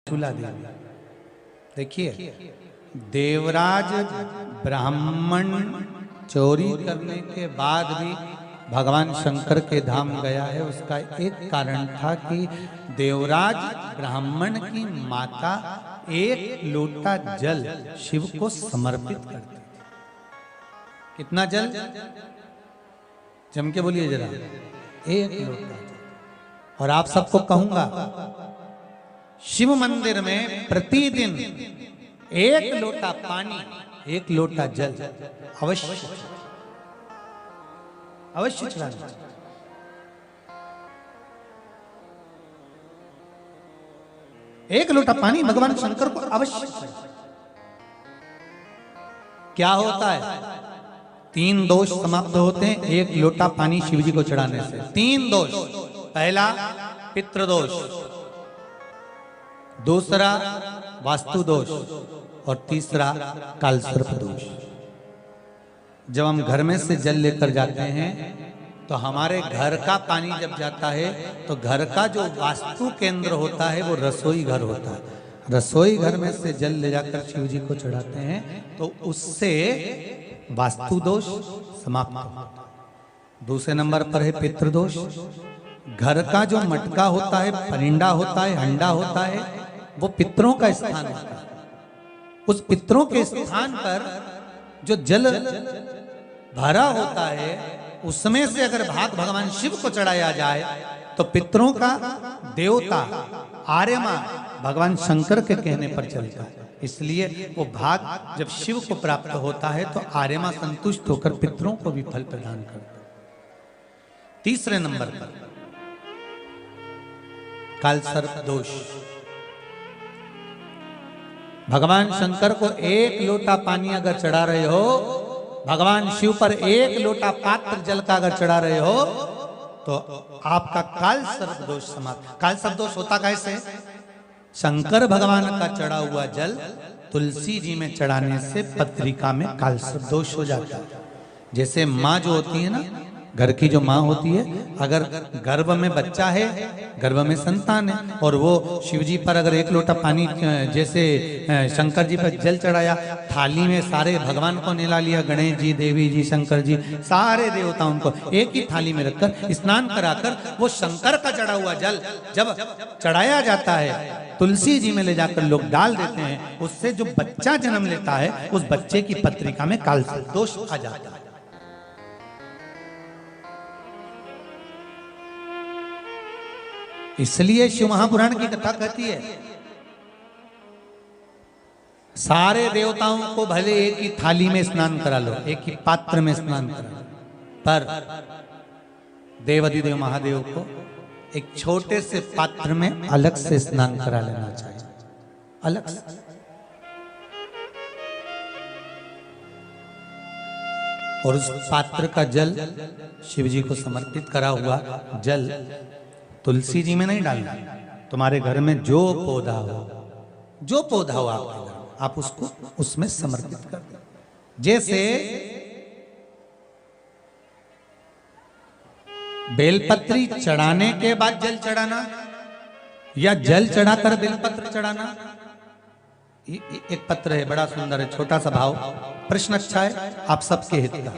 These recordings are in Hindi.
चंचूला देवी। देखिए, देवराज ब्राह्मण चोरी करने के बाद भी भगवान शंकर के धाम गया है। उसका एक कारण था कि देवराज ब्राह्मण की माता एक लोटा जल शिव को समर्पित करती थी। कितना जल? जम के बोलिए जरा, एक लोटा जल। और आप सबको कहूंगा, शिव मंदिर में प्रतिदिन एक लोटा पानी, एक लोटा जल अवश्य अवश्य चढ़ाना। एक लोटा पानी भगवान शंकर को अवश्य। क्या होता है? 3 दोष समाप्त होते हैं एक लोटा पानी शिव जी को चढ़ाने से। 3 दोष। पहला पितृदोष, दूसरा वास्तु दोष और तीसरा कालसर्प दोष। जब हम घर में से जल लेकर जाते हैं तो हमारे घर का पानी जब जाता है तो घर का जो वास्तु केंद्र होता है वो रसोई घर होता है। रसोई घर में से जल ले जाकर शिव जी को चढ़ाते हैं तो उससे वास्तु दोष समाप्त होता है। दूसरे नंबर पर है पितृदोष। घर का जो मटका होता है, परिंडा होता है, हंडा होता है, वो पितरों का स्थान होता है। उस पितरों के स्थान पर जो जल भरा होता है उसमें से अगर भाग भगवान शिव को चढ़ाया जाए तो पितरों का देवता आर्यमा भगवान शंकर के कहने पर चलता है। इसलिए वो भाग जब शिव को प्राप्त होता है तो आर्यमा संतुष्ट होकर पितरों को भी फल प्रदान करता है। तीसरे नंबर पर कालसर्प दोष। भगवान शंकर को एक लोटा पानी अगर चढ़ा रहे हो, भगवान शिव पर एक लोटा पात्र जल का अगर चढ़ा रहे हो तो आपका कालसर्प दोष समाप्त। कालसर्प दोष होता कैसे? शंकर भगवान का चढ़ा हुआ जल तुलसी जी में चढ़ाने से पत्रिका में कालसर्प दोष हो जाता है। जैसे माँ जो होती है ना, घर की जो माँ होती है, अगर गर्भ में बच्चा है, गर्भ में संतान है और वो शिव जी पर अगर एक लोटा पानी जैसे शंकर जी पर जल चढ़ाया, थाली में सारे भगवान को निला लिया, गणेश जी, देवी जी, शंकर जी, सारे देवताओं को एक ही थाली में रखकर स्नान कराकर वो शंकर का चढ़ा हुआ जल जब चढ़ाया जाता है तुलसी जी में ले जाकर लोग डाल देते हैं, उससे जो बच्चा जन्म लेता है उस बच्चे की पत्रिका में कालसर्प दोष आ जाता है। इसलिए शिव महापुराण की कथा कहती है सारे देवताओं को भले एक ही थाली में स्नान करा लो, एक ही पात्र में स्नान करा लो, पर देवाधिदेव महादेव को एक छोटे से पात्र में अलग से स्नान करा लेना चाहिए, अलग से। और उस पात्र का जल शिव जी को समर्पित करा हुआ जल तुलसी जी में नहीं डालना। तुम्हारे घर में जो पौधा हो, जो पौधा हो आपके घर, आप उसको उसमें समर्पित कर दो। जैसे बेलपत्री चढ़ाने के बाद जल चढ़ाना या जल चढ़ाकर बेलपत्र चढ़ाना। एक पत्र है, बड़ा सुंदर है, छोटा सा भाव, प्रश्न अच्छा है, आप सबके हित का।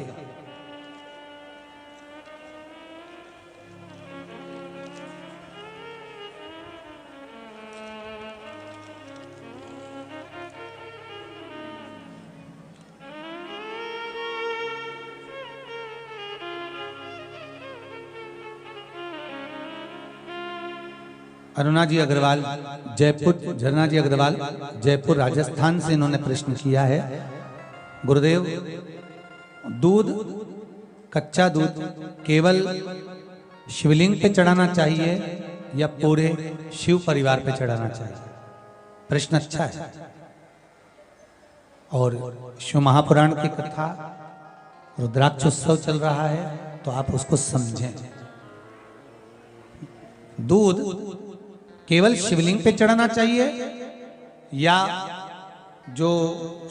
अरुणा जी अग्रवाल जयपुर, झरना जी अग्रवाल जयपुर राजस्थान से इन्होंने प्रश्न किया है, गुरुदेव दूध, कच्चा दूध केवल शिवलिंग पे चढ़ाना चाहिए या पूरे शिव परिवार पे चढ़ाना चाहिए? प्रश्न अच्छा है। और शिव महापुराण की कथा रुद्राक्ष उत्सव चल रहा है तो आप उसको समझें। दूध केवल शिवलिंग पे चढ़ाना चाहिए या जो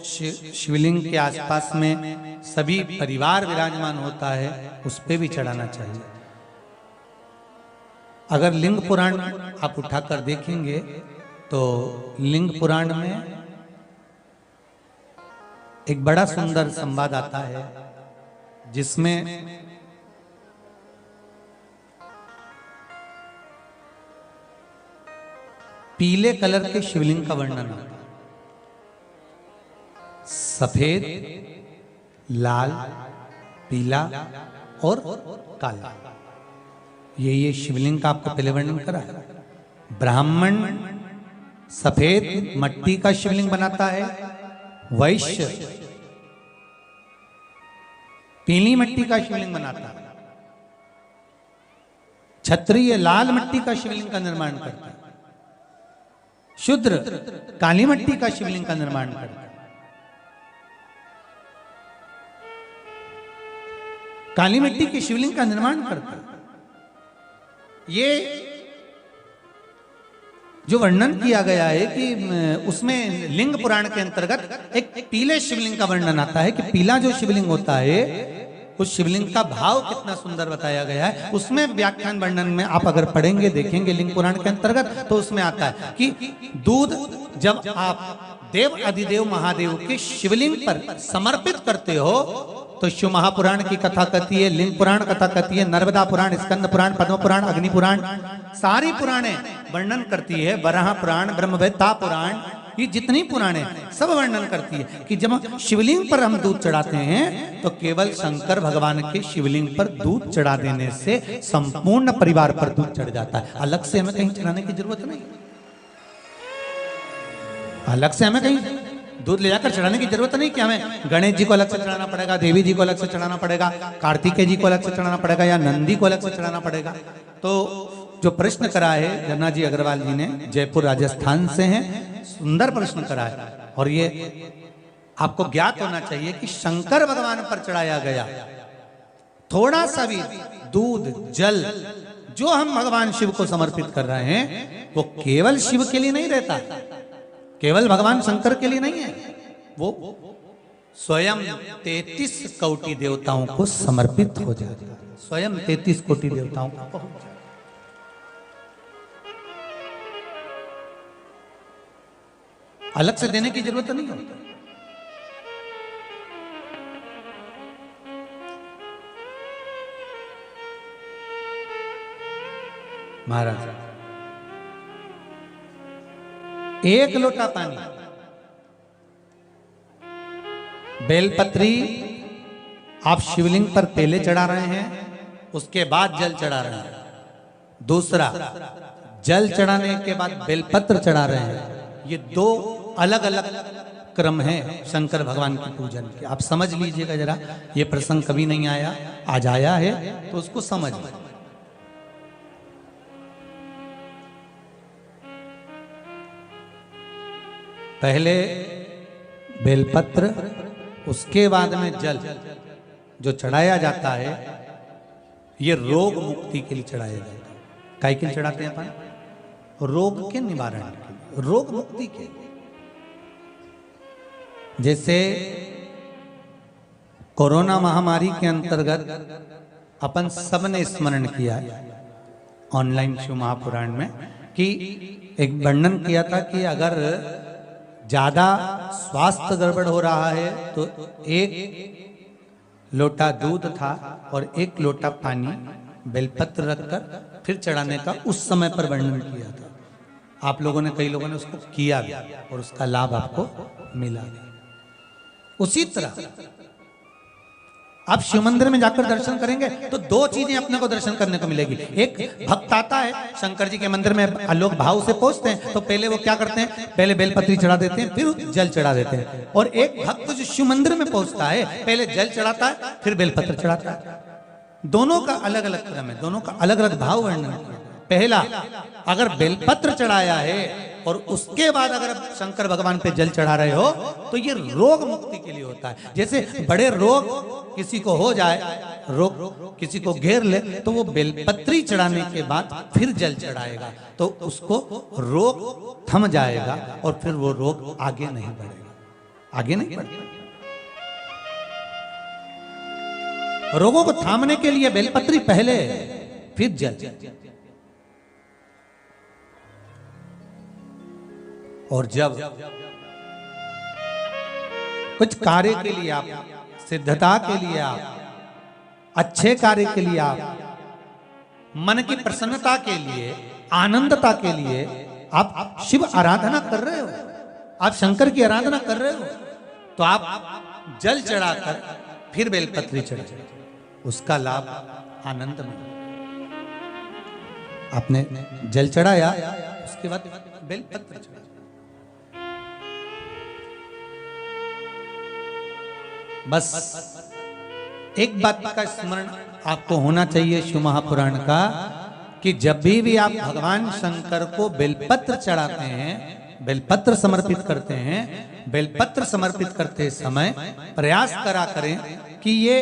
शिवलिंग के आसपास में सभी परिवार विराजमान होता है उस पे भी चढ़ाना चाहिए? अगर लिंग पुराण आप उठाकर देखेंगे तो लिंग पुराण में एक बड़ा सुंदर संवाद आता है जिसमें पीले कलर के शिवलिंग का वर्णन आता है। सफेद, लाल, पीला और काला, ये शिवलिंग का आपको पहले वर्णन करा है। ब्राह्मण सफेद मट्टी का शिवलिंग बनाता है, वैश्य पीली मट्टी का शिवलिंग बनाता है, क्षत्रिय लाल मट्टी का शिवलिंग का निर्माण करता है, शूद्र काली मट्टी का शिवलिंग का निर्माण करता है। काली मिट्टी के शिवलिंग का निर्माण करता है। ये जो वर्णन किया गया है कि उसमें लिंग पुराण के अंतर्गत एक पीले शिवलिंग का वर्णन आता है कि पीला जो शिवलिंग होता है उस शिवलिंग का भाव कितना सुंदर बताया गया है। उसमें व्याख्यान वर्णन में आप अगर पढ़ेंगे देखेंगे लिंग पुराण के अंतर्गत तो उसमें आता है कि दूध जब आप देव अधिदेव महादेव के शिवलिंग पर समर्पित करते हो तो शिव महापुराण की कथा कहती है, लिंग पुराण कथा कहती है, नर्मदा पुराण, स्कंद पुराण, पद्म पुराण, अग्नि पुराण, सारी पुराणे वर्णन करती है। वराह पुराण, ब्रह्मवेत्ता पुराण, ये जितनी पुराणे सब वर्णन करती है कि जब शिवलिंग पर हम दूध चढ़ाते हैं तो केवल शंकर भगवान के शिवलिंग पर दूध चढ़ा देने से संपूर्ण परिवार पर दूध चढ़ जाता है। अलग से हमें कहीं चढ़ाने की जरूरत नहीं, अलग से हमें कहीं दूध ले जाकर चढ़ाने की जरूरत नहीं कि हमें गणेश जी को अलग से चढ़ाना पड़ेगा, देवी जी को अलग से चढ़ाना पड़ेगा, कार्तिकेय जी को अलग से चढ़ाना पड़ेगा या नंदी को अलग से चढ़ाना पड़ेगा। तो जो प्रश्न करा है जन्ना जी अग्रवाल जी ने, जयपुर राजस्थान से हैं, सुंदर प्रश्न करा है। और ये आपको ज्ञात होना चाहिए कि शंकर भगवान पर चढ़ाया गया थोड़ा सा भी दूध जल जो हम भगवान शिव को समर्पित कर रहे हैं वो केवल शिव के लिए नहीं रहता, केवल भगवान शंकर के लिए नहीं है, वो स्वयं 33 कोटि देवताओं को समर्पित हो जाता है, स्वयं 33 कोटि देवताओं को पहुंच जाता है। अलग से देने की जरूरत नहीं होती। महाराज एक लोटा पानी, बेलपत्री आप शिवलिंग पर पहले चढ़ा रहे हैं, उसके बाद जल चढ़ा रहे हैं। दूसरा, जल चढ़ाने के बाद बेलपत्र चढ़ा रहे हैं। ये दो अलग अलग क्रम है शंकर भगवान के पूजन के। आप समझ लीजिएगा जरा, ये प्रसंग कभी नहीं आया, आज आया है तो उसको समझ। पहले बेलपत्र, उसके बाद में जल जो चढ़ाया जाता है ये रोग मुक्ति के लिए चढ़ाया जाता है। काहे के लिए चढ़ाते हैं अपन? रोग के निवारण के लिए, रोग मुक्ति के लिए। जैसे कोरोना महामारी के अंतर्गत अपन सबने स्मरण किया ऑनलाइन शिव महापुराण में कि एक वर्णन किया था कि अगर ज्यादा स्वास्थ्य गड़बड़ हो रहा है तो एक लोटा दूध था और एक लोटा पानी बेलपत्र रखकर फिर चढ़ाने का उस समय पर वर्णन किया था। आप लोगों ने, कई लोगों ने उसको किया भी और उसका लाभ आपको मिला भी। उसी तरह आप शिव मंदिर में जाकर दर्शन करेंगे तो दो चीजें अपने को दर्शन करने को मिलेगी। एक भक्त आता है शंकर जी के मंदिर में, लोग भाव से पहुंचते हैं तो पहले वो क्या करते हैं, पहले बेलपत्री चढ़ा देते हैं फिर जल चढ़ा देते हैं। और एक भक्त जो शिव मंदिर में पहुंचता है पहले जल चढ़ाता है फिर बेलपत्र चढ़ाता है। दोनों का अलग अलग क्रम है, दोनों का अलग अलग भाव वर्णन किया। पहला, अगर बेलपत्र चढ़ाया है और उसके बाद अगर शंकर भगवान पे जल चढ़ा रहे हो तो ये रोग मुक्ति के लिए होता है। जैसे बड़े रोग किसी को हो जाए, रोग किसी को घेर ले तो वो बेलपत्री चढ़ाने के बाद फिर जल चढ़ाएगा तो उसको रोग थम जाएगा और फिर वो रोग आगे नहीं बढ़ेगा, आगे नहीं बढ़ेगा। रोगों को थामने के लिए बेलपत्री पहले फिर जल। और जब कुछ कार्य के लिए आप, सिद्धता के लिए आप, अच्छे कार्य के लिए आप, मन की प्रसन्नता के लिए, आनंदता के लिए आप शिव आराधना कर रहे हो, आप शंकर की आराधना कर रहे हो, तो आप जल चढ़ाकर फिर बेलपत्री चढ़ाए, उसका लाभ आनंद में। आपने जल चढ़ाया, उसके बाद बेलपत्र चढ़ाया। बस एक बात का स्मरण आपको होना चाहिए शिव महापुराण का, कि जब भी आप भगवान शंकर को बेलपत्र चढ़ाते हैं, बेलपत्र समर्पित करते हैं, बेलपत्र समर्पित करते समय प्रयास करा करें कि ये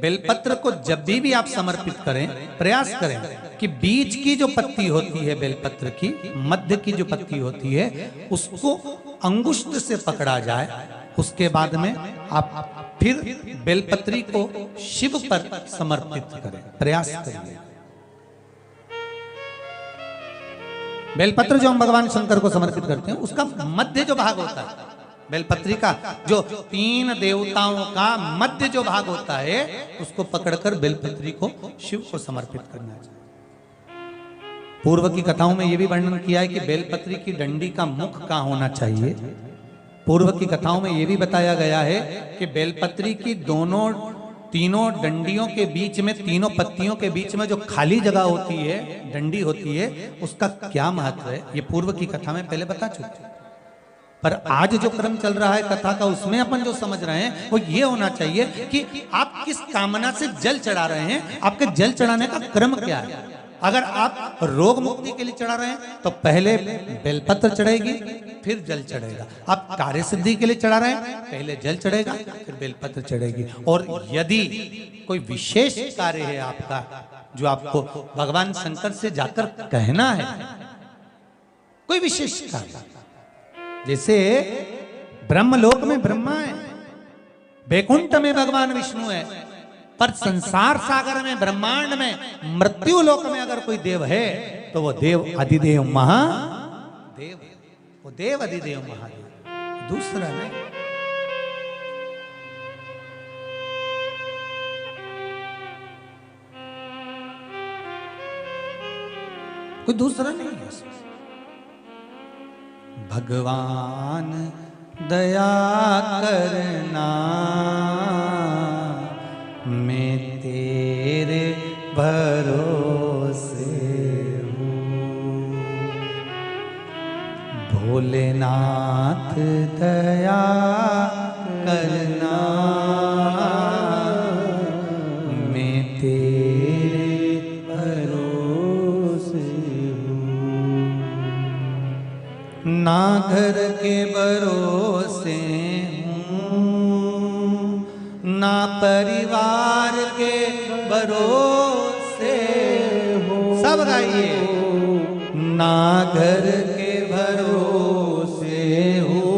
बेलपत्र को जब भी आप समर्पित करें, प्रयास करें कि बीच की जो पत्ती होती है बेलपत्र की, मध्य की जो पत्ती होती है, उसको अंगुष्ठ से पकड़ा जाए। उसके बाद में आप फिर बेलपत्री को शिव पर समर्पित करें, प्रयास करिए। बेलपत्र जो हम भगवान शंकर को समर्पित करते हैं, उसका मध्य जो भाग होता है, बेलपत्री का जो 3 देवताओं का मध्य जो भाग होता है, उसको पकड़कर बेलपत्री को शिव को समर्पित करना चाहिए। पूर्व की कथाओं में यह भी वर्णन किया है कि बेलपत्री की डंडी का मुख कहाँ होना चाहिए। पूर्व की कथाओं में यह भी बताया गया है कि बेलपत्री की तीनों डंडियों के बीच में, तीनों पत्तियों के बीच में जो खाली जगह होती है, डंडी होती है, उसका क्या महत्व है, ये पूर्व की कथा में पहले बता चुके। पर आज जो क्रम चल रहा है कथा का, उसमें अपन जो समझ रहे हैं वो ये होना चाहिए कि आप किस कामना से जल चढ़ा रहे हैं, आपके जल चढ़ाने का क्रम क्या है। अगर आप रोग मुक्ति के लिए चढ़ा रहे हैं तो पहले बेलपत्र चढ़ेगी, फिर जल चढ़ेगा। आप कार्य सिद्धि के लिए चढ़ा रहे हैं, पहले जल चढ़ेगा, फिर बेलपत्र चढ़ेगी। और यदि कोई विशेष कार्य है आपका, जो आपको भगवान शंकर से जाकर कहना है, कोई विशेष कार्य, जैसे ब्रह्मलोक में ब्रह्मा है, वैकुंठ में भगवान विष्णु है, पर संसार सागर में, ब्रह्मांड में, मृत्यु लोक में अगर कोई देव है तो वो देव अधिदेव महादेव, वो देव अधिदेव महादेव, दूसरा नहीं। कोई दूसरा नहीं है। भगवान दया करना, मैं तेरे भरोसे हूँ। भोलेनाथ दया करना, मैं तेरे भरोसे हूँ। ना घर के भरोसे ना परिवार के भरोसे हो, सब गाइए। ना घर के भरोसे हो,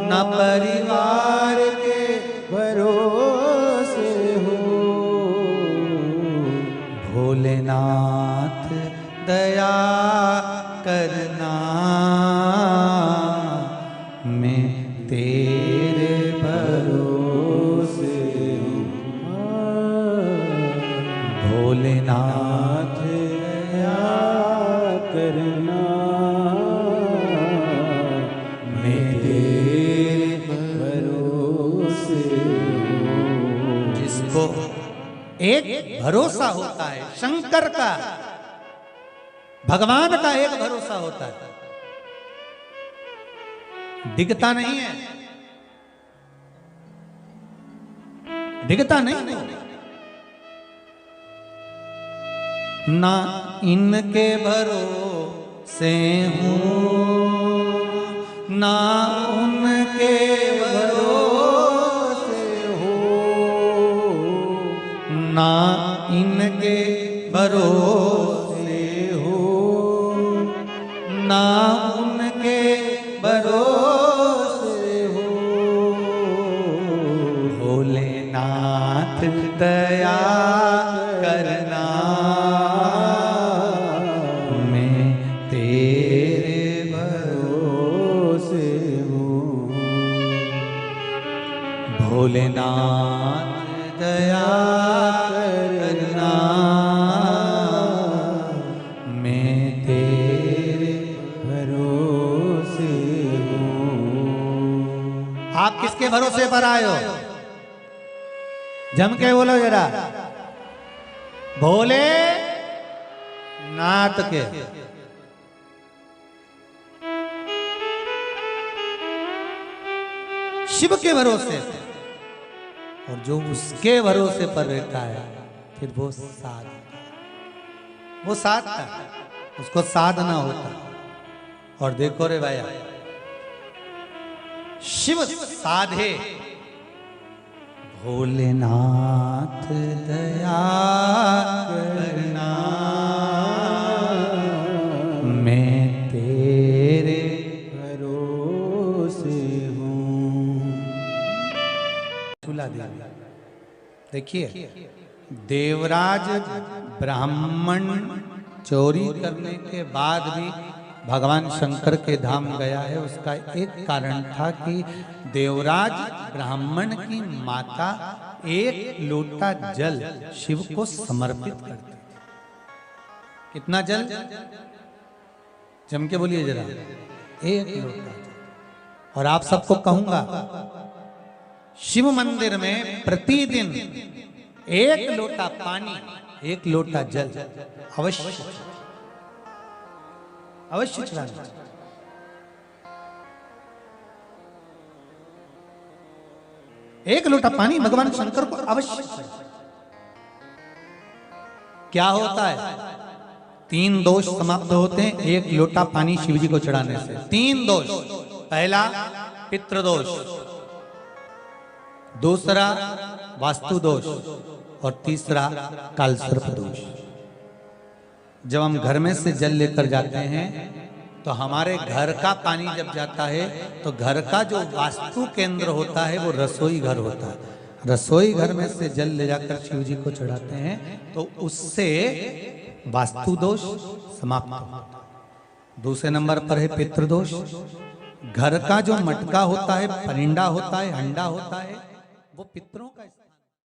ना परिवार के भरोसे हो। भोलेनाथ दया करना, मैं तेरे भरोसे हूँ। भोलेनाथ दया करना, मैं तेरे भरोसे हूँ। जिसको एक भरोसा होता है, शंकर का, भगवान का एक भरोसा होता है, दिखता नहीं है, दिखता नहीं है। ना इनके भरोसे हूँ, ना उनके भरोसे हूँ, ना इनके भरोसे हूँ, ना उनके भरोसे हूँ। भोलेनाथ दया करना, मैं तेरे भोलेनाथ दया करना, मैं तेरे भरोसे हूँ। आप किसके भरोसे पर आए हो? जम के बोलो जरा, भोले नाथ के। शिव के भरोसे, और जो उसके भरोसे पर रहता है फिर वो साध, वो साधता, उसको साधना होता। और देखो रे भाई, शिव साधे, भोलेनाथ दया करना, मैं तेरे भरोसे हूँ। देखिए, देवराज ब्राह्मण चोरी करने के बाद भी भगवान शंकर के धाम गया है। उसका एक कारण था कि देवराज ब्राह्मण की माता एक लोटा जल शिव को समर्पित करती थी। कितना जल? जम के बोलिए जरा, एक लोटा जल। और आप सबको कहूंगा, शिव मंदिर में प्रतिदिन एक लोटा पानी, एक लोटा जल अवश्य अवश्य चढ़ाना। एक लोटा पानी भगवान शंकर को अवश्य। क्या होता है? 3 दोष समाप्त होते हैं एक लोटा पानी शिव जी को चढ़ाने से। 3 दोष। पहला पितृदोष, दूसरा वास्तु दोष, और तीसरा कालसर्प दोष। जब हम घर में से जल लेकर जाते हैं तो हमारे घर का पानी जब जाता है तो घर का जो वास्तु केंद्र होता है वो रसोई घर होता है। रसोई घर में से जल ले जाकर शिव जी को चढ़ाते हैं तो उससे वास्तु दोष समाप्त होता है। दूसरे नंबर पर है पितृदोष। घर का जो मटका होता है, परिंदा होता है, हंडा होता है, वो पितरों का